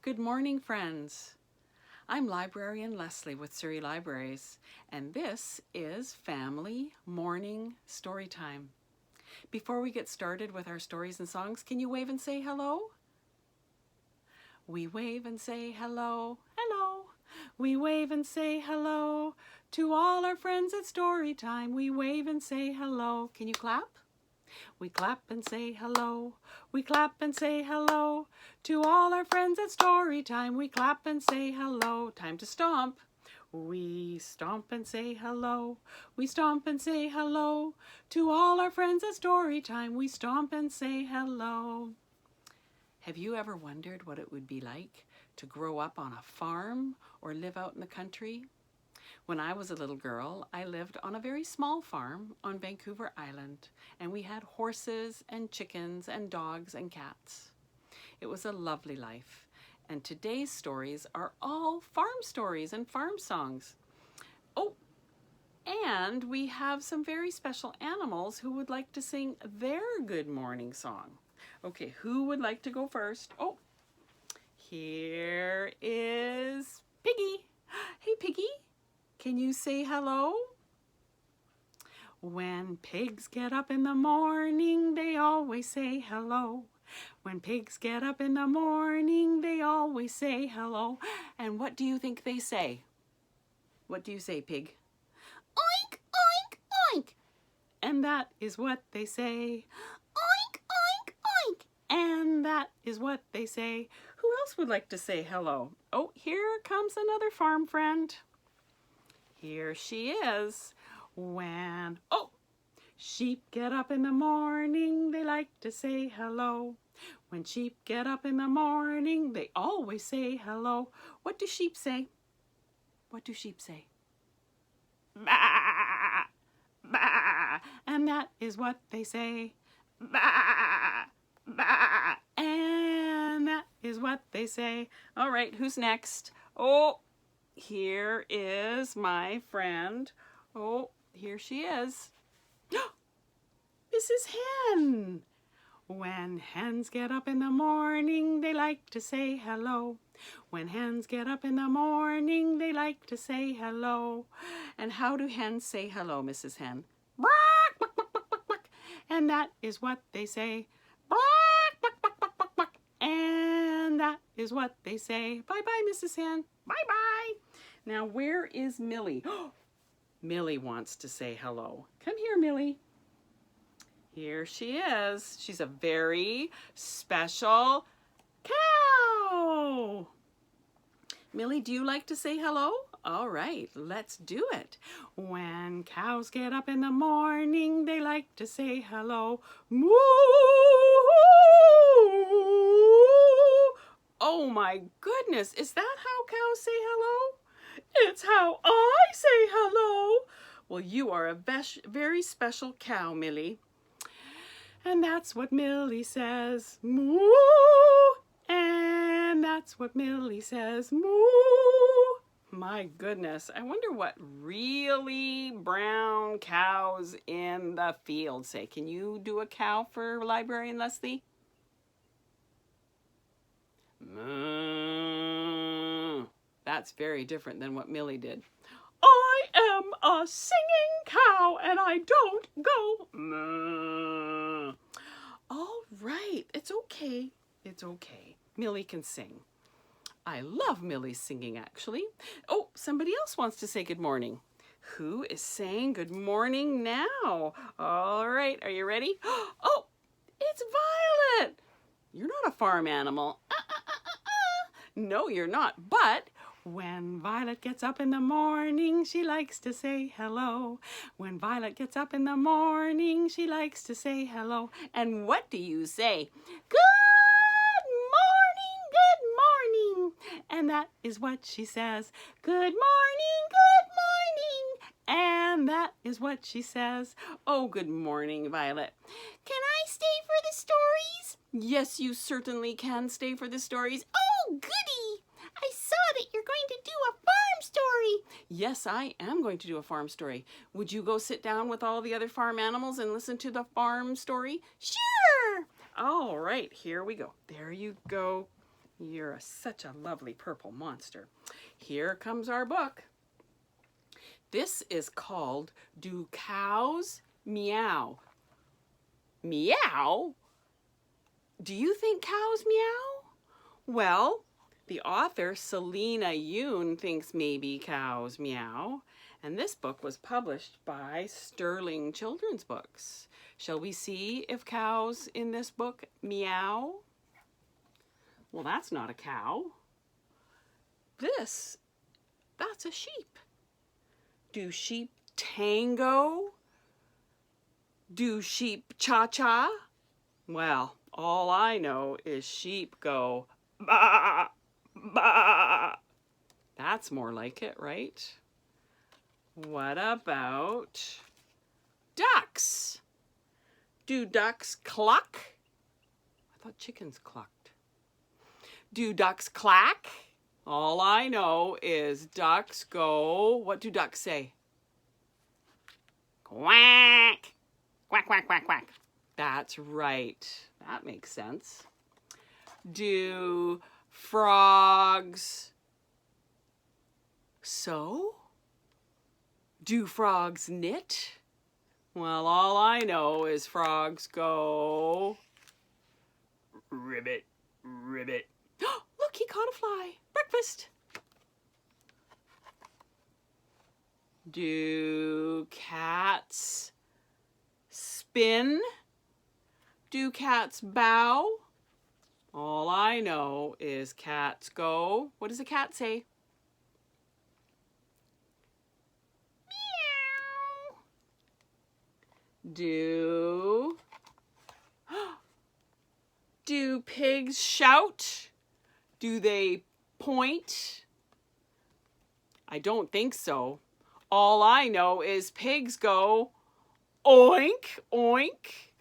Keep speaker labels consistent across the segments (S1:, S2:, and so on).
S1: Good morning, friends. I'm Librarian Leslie with Surrey Libraries, and this is Family Morning Storytime. Before we get started with our stories and songs, can you wave and say hello? We wave and say hello, hello. We wave and say hello to all our friends at Storytime. We wave and say hello. Can you clap? We clap and say hello. We clap and say hello to all our friends at Storytime. We clap and say hello. Time to stomp. We stomp and say hello. We stomp and say hello to all our friends at Storytime. We stomp and say hello. Have you ever wondered what it would be like to grow up on a farm or live out in the country? When I was a little girl, I lived on a very small farm on Vancouver Island, and we had horses and chickens and dogs and cats. It was a lovely life, and today's stories are all farm stories and farm songs. Oh, and we have some very special animals who would like to sing their good morning song. Okay, who would like to go first? Oh, here is Piggy. Hey, Piggy. Can you say hello? When pigs get up in the morning, they always say hello. When pigs get up in the morning, they always say hello. And what do you think they say? What do you say, Pig? Oink, oink, oink. And that is what they say. Oink, oink, oink. And that is what they say. Who else would like to say hello? Oh, here comes another farm friend. Here she is. When, sheep get up in the morning, they like to say hello. When sheep get up in the morning, they always say hello. What do sheep say? What do sheep say? Bah, bah. And that is what they say. Bah, bah. And that is what they say. All right, who's next? Oh, here is my friend. Oh, here she is. Mrs. Hen. When hens get up in the morning, they like to say hello. When hens get up in the morning, they like to say hello. And how do hens say hello, Mrs. Hen? Quack, quack, quack, quack, quack, quack. And that is what they say. Quack, quack, quack, quack, quack, quack. And that is what they say. Bye-bye, Mrs. Hen. Bye-bye. Now, where is Millie? Millie wants to say hello. Come here, Millie. Here she is. She's a very special cow. Millie, do you like to say hello? All right, let's do it. When cows get up in the morning, they like to say hello. Moo! Oh my goodness, is that how cows say hello? It's how I say hello. Well, you are a very special cow, Millie. And that's what Millie says, moo. And that's what Millie says, moo. My goodness, I wonder what really brown cows in the field say. Can you do a cow for Librarian Leslie? Moo. That's very different than what Millie did. I am a singing cow and I don't go moo. All right, it's okay. It's okay. Millie can sing. I love Millie's singing, actually. Oh, somebody else wants to say good morning. Who is saying good morning now? All right, are you ready? Oh, it's Violet. You're not a farm animal. No, you're not, but when Violet gets up in the morning, she likes to say hello. When Violet gets up in the morning, she likes to say hello. And what do you say? Good morning, good morning. And that is what she says. Good morning, good morning. And that is what she says. Oh, good morning, Violet. Can I stay for the stories? Yes, you certainly can stay for the stories. Oh, goody! I saw that you're going to do a farm story. Yes, I am going to do a farm story. Would you go sit down with all the other farm animals and listen to the farm story? Sure! All right, here we go. There you go. You're such a lovely purple monster. Here comes our book. This is called Do Cows Meow? Meow? Do you think cows meow? Well, the author, Salina Yoon, thinks maybe cows meow. And this book was published by Sterling Children's Books. Shall we see if cows in this book meow? Well, that's not a cow. That's a sheep. Do sheep tango? Do sheep cha-cha? Well, all I know is sheep go ba, ba. That's more like it, right? What about ducks? Do ducks cluck? I thought chickens clucked. Do ducks clack? All I know is ducks go, what do ducks say? Quack! Quack, quack, quack, quack. That's right. That makes sense. Do frogs sew? Do frogs knit? Well, all I know is frogs go ribbit, ribbit. Look, he caught a fly. Breakfast. Do cats spin? Do cats bow? All I know is cats go. What does a cat say? Meow. Do pigs shout? Do they point? I don't think so. All I know is pigs go oink, oink.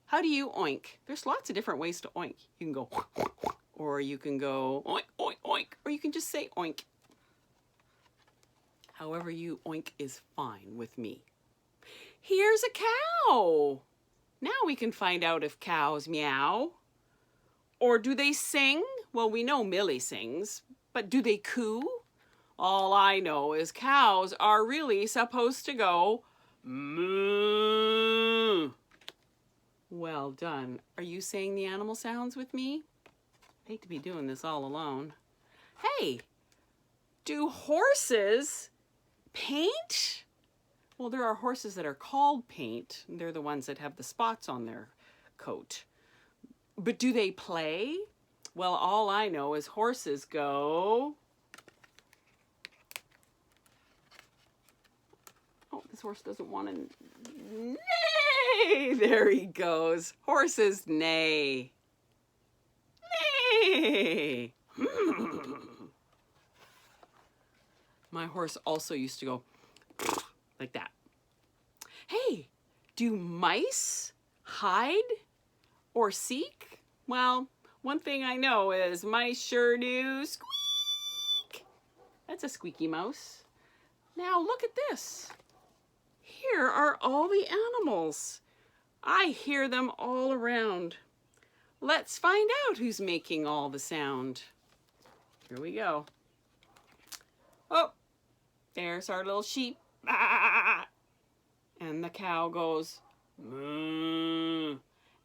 S1: How do you oink? There's lots of different ways to oink. You can go or you can go oink, oink, oink, or you can just say oink. However you oink is fine with me. Here's a cow. Now we can find out if cows meow. Or do they sing? Well, we know Millie sings, but do they coo? All I know is cows are really supposed to go moo. Well done. Are you saying the animal sounds with me? I hate to be doing this all alone. Hey, do horses paint? Well, there are horses that are called paint. They're the ones that have the spots on their coat. But do they play? Well, all I know is horses go... Oh, this horse doesn't want to... Neigh! There he goes. Horses neigh. Neigh! My horse also used to go like that. Hey, do mice hide or seek? Well, one thing I know is mice sure do squeak. That's a squeaky mouse. Now look at this. Here are all the animals. I hear them all around. Let's find out who's making all the sound. Here we go. Oh, there's our little sheep. Ah! And the cow goes, moo.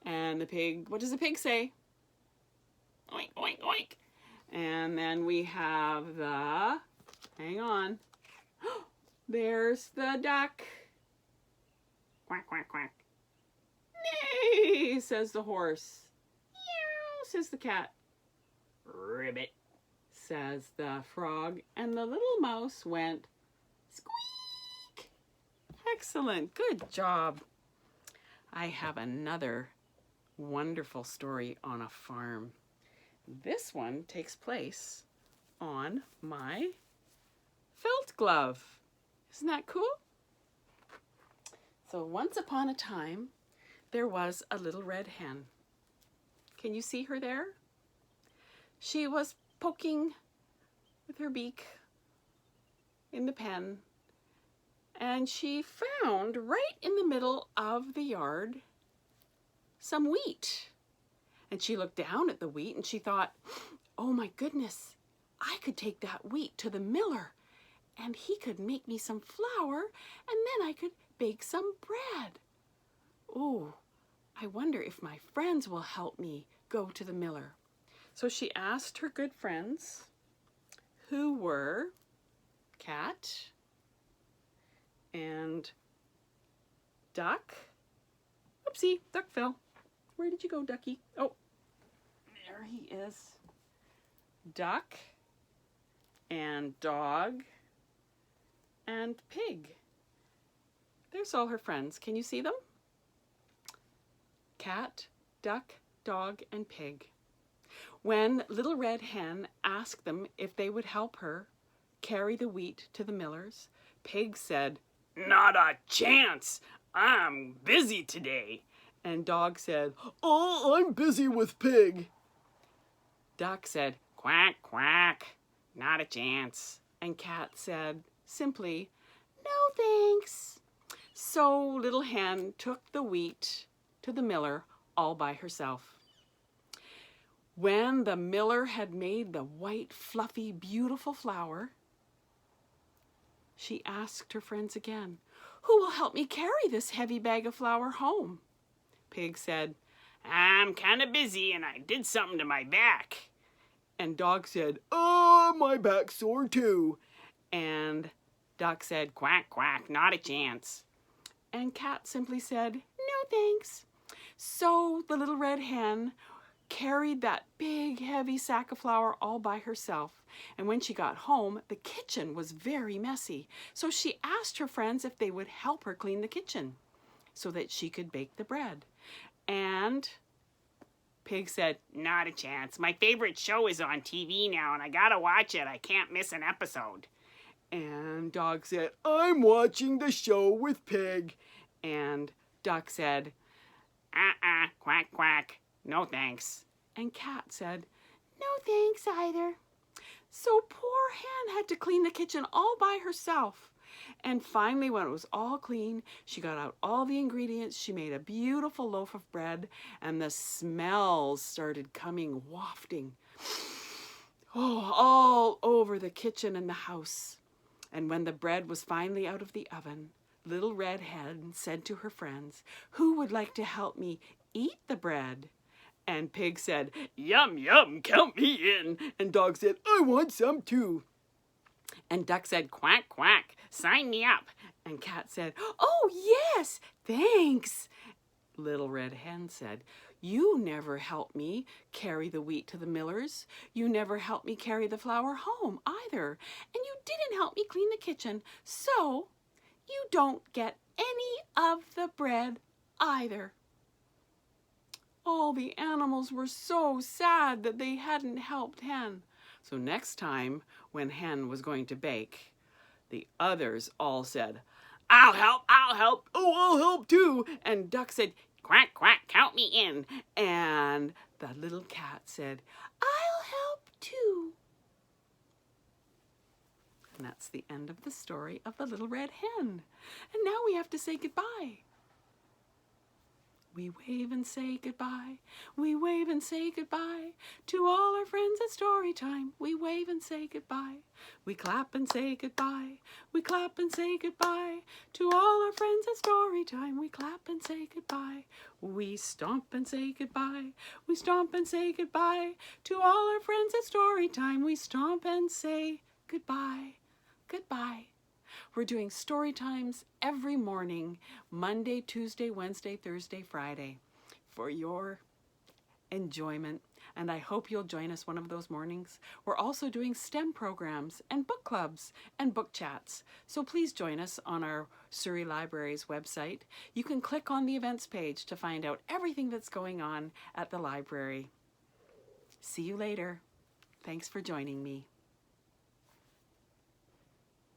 S1: And the pig, what does the pig say? Oink, oink, oink. And then we have the, hang on. There's the duck. Quack, quack, quack. Neigh, says the horse. Meow, says the cat. Ribbit, says the frog. And the little mouse went squeak. Excellent, good job. I have another wonderful story on a farm. This one takes place on my felt glove. Isn't that cool? So once upon a time, there was a little red hen. Can you see her there? She was poking with her beak in the pen, and she found right in the middle of the yard some wheat. And she looked down at the wheat and she thought, "Oh my goodness, I could take that wheat to the miller and he could make me some flour and then I could bake some bread. Oh, I wonder if my friends will help me go to the miller." So she asked her good friends, who were Cat and Duck. Oopsie, Duck fell. Where did you go, Ducky? Oh, there he is. Duck and Dog and Pig. There's all her friends. Can you see them? Cat, Duck, Dog, and Pig. When Little Red Hen asked them if they would help her carry the wheat to the miller's, Pig said, "Not a chance! I'm busy today." And Dog said, "Oh, I'm busy with Pig." Duck said, "Quack, quack, not a chance." And Cat said simply, "No thanks." So Little Hen took the wheat to the miller all by herself. When the miller had made the white, fluffy, beautiful flour, she asked her friends again, "Who will help me carry this heavy bag of flour home?" Pig said, "I'm kind of busy and I did something to my back." And Dog said, "Oh, my back's sore too." And Duck said, "Quack, quack, not a chance." And Cat simply said, "No thanks." So the Little Red Hen carried that big, heavy sack of flour all by herself. And when she got home, the kitchen was very messy. So she asked her friends if they would help her clean the kitchen so that she could bake the bread. And Pig said, "Not a chance. My favorite show is on TV now and I gotta watch it. I can't miss an episode." And Dog said, "I'm watching the show with Pig." And Duck said, "Quack, quack, no thanks." And Cat said, "No thanks either." So poor Hen had to clean the kitchen all by herself. And finally, when it was all clean, she got out all the ingredients. She made a beautiful loaf of bread, and the smells started coming wafting, all over the kitchen and the house. And when the bread was finally out of the oven, Little Red Hen said to her friends, "Who would like to help me eat the bread?" And Pig said, "Yum, yum, count me in." And Dog said, "I want some too." And Duck said, "Quack, quack, sign me up." And Cat said, "Oh, yes, thanks." Little Red Hen said, "You never helped me carry the wheat to the miller's. You never helped me carry the flour home either. And you didn't help me clean the kitchen. So you don't get any of the bread either." All the animals were so sad that they hadn't helped Hen. So next time when Hen was going to bake, the others all said, "I'll help, I'll help, oh, I'll help too." And Duck said, "Quack, quack, count me in." And the little cat said, "I'll help too." And that's the end of the story of the Little Red Hen. And now we have to say goodbye. We wave and say goodbye. We wave and say goodbye to all our friends at Storytime. We wave and say goodbye. We clap and say goodbye. We clap and say goodbye to all our friends at Storytime. We clap and say goodbye. We stomp and say goodbye. We stomp and say goodbye to all our friends at Storytime. We stomp and say goodbye. Goodbye. We're doing story times every morning, Monday, Tuesday, Wednesday, Thursday, Friday, for your enjoyment. And I hope you'll join us one of those mornings. We're also doing STEM programs and book clubs and book chats. So please join us on our Surrey Library's website. You can click on the events page to find out everything that's going on at the library. See you later. Thanks for joining me.